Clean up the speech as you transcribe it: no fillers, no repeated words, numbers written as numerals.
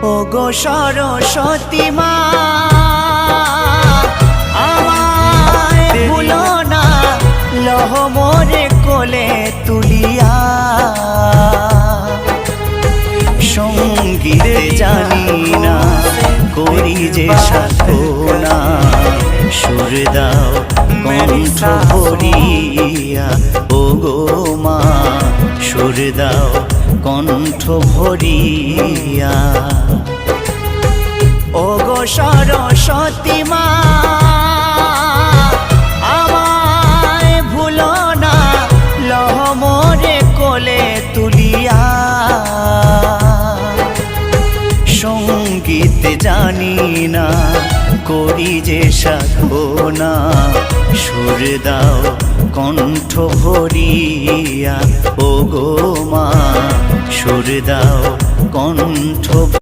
ওগো সরস্বতী মা আমায় ভুলো না, লহ মোরে কোলে তুলিয়া। সঙ্গীত জানি না, করি যে সাধনা, সুর দাও কণ্ঠ ভরিয়া। ওগো মা সুর দাও কণ্ঠ ভরিয়া। ওগো সরস্বতী মা আমায় ভুলো না, লহ মোরে কোলে তুলিয়া। সঙ্গীত জানি না, করি যে সাধনা, সুর দাও কণ্ঠ ভরিয়া। ওগো মা সুর দাও কণ্ঠ